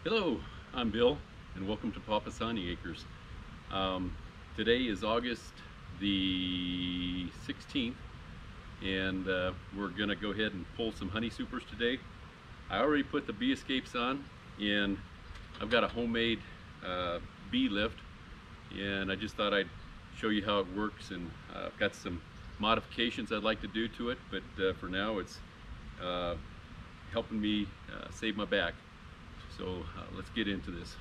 Hello, I'm Bill, and welcome to Papasani Acres. Um, Today is August the 16th, and we're going to go ahead and pull some honey supers today. I already put the bee escapes on, and I've got a homemade bee lift, and I just thought I'd show you how it works, and I've got some modifications I'd like to do to it, but for now it's uh, helping me save my back. So let's get into this.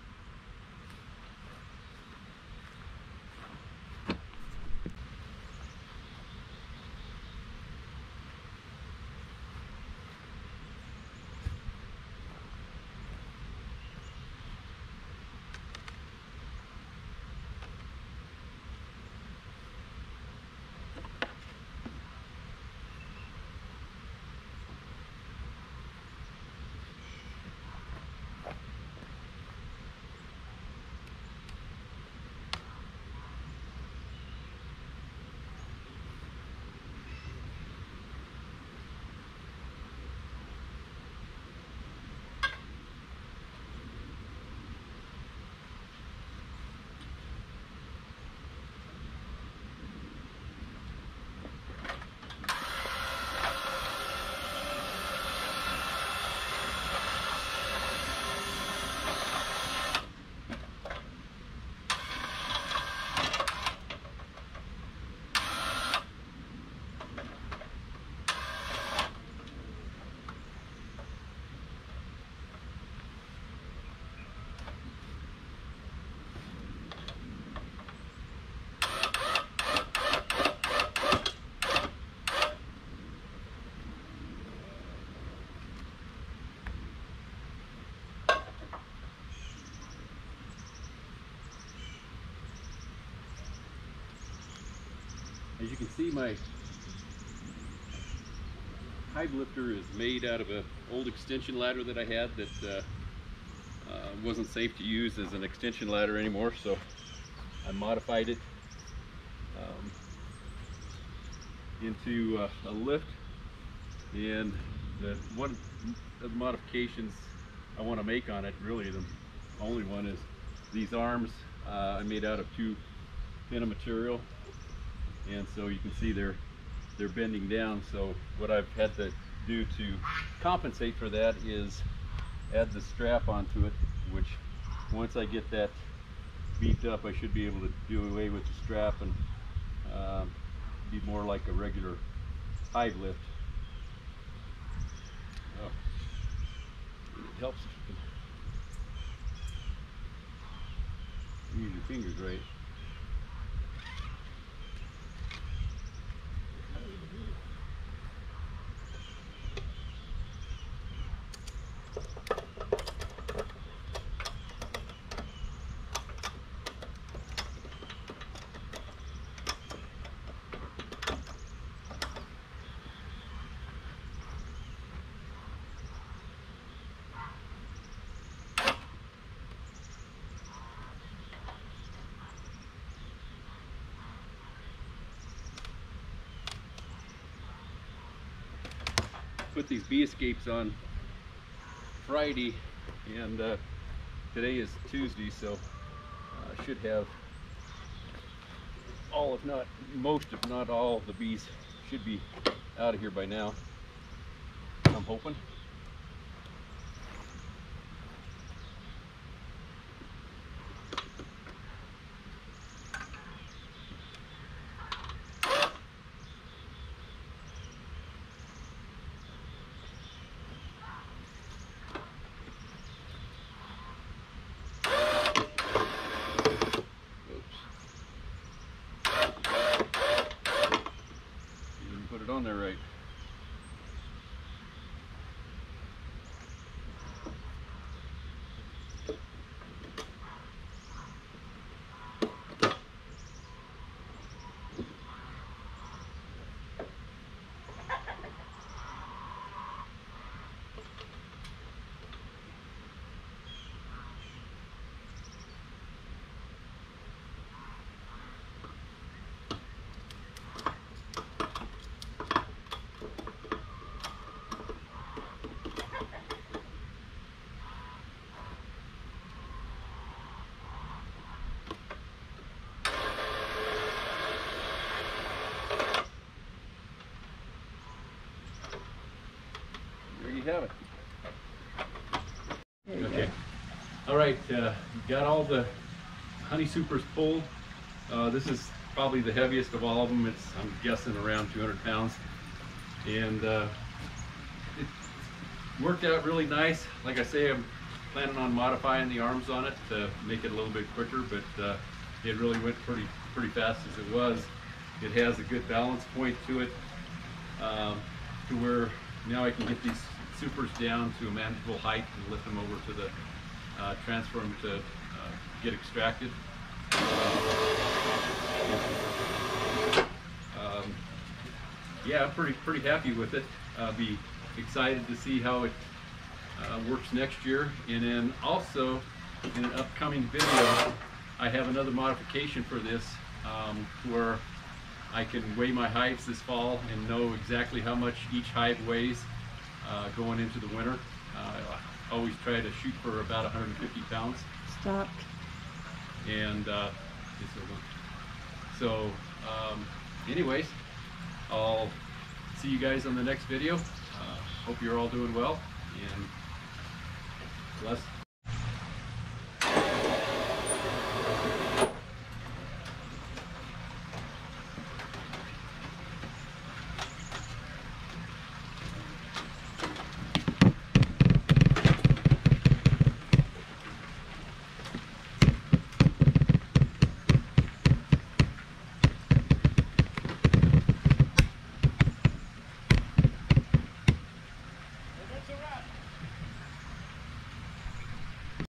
As you can see, my hive lifter is made out of an old extension ladder that I had that wasn't safe to use as an extension ladder anymore, so I modified it into a lift. And one of the modifications I want to make on it, really the only one, is these arms I made out of too thin a material, and so you can see they're bending down. So what I've had to do to compensate for that is add the strap onto it, which once I get that beefed up, I should be able to do away with the strap and be more like a regular hive lift. Oh, it helps if you can use your fingers right. Put these bee escapes on Friday, and today is Tuesday, so I should have all, if not most, if not all, of the bees should be out of here by now, I'm hoping. Put it on there right. Okay. All right, got all the honey supers pulled. This is probably the heaviest of all of them. It's, I'm guessing, around 200 pounds. And it worked out really nice. Like I say, I'm planning on modifying the arms on it to make it a little bit quicker, but it really went pretty fast as it was. It has a good balance point to it, to where now I can get these supers down to a manageable height and lift them over to the transfer them to get extracted. Yeah, I'm pretty happy with it. Be excited to see how it works next year. And then also in an upcoming video, I have another modification for this, where I can weigh my hives this fall and know exactly how much each hive weighs going into the winter. I always try to shoot for about 150 pounds. Stop. And anyways, I'll see you guys on the next video. Hope you're all doing well, and bless.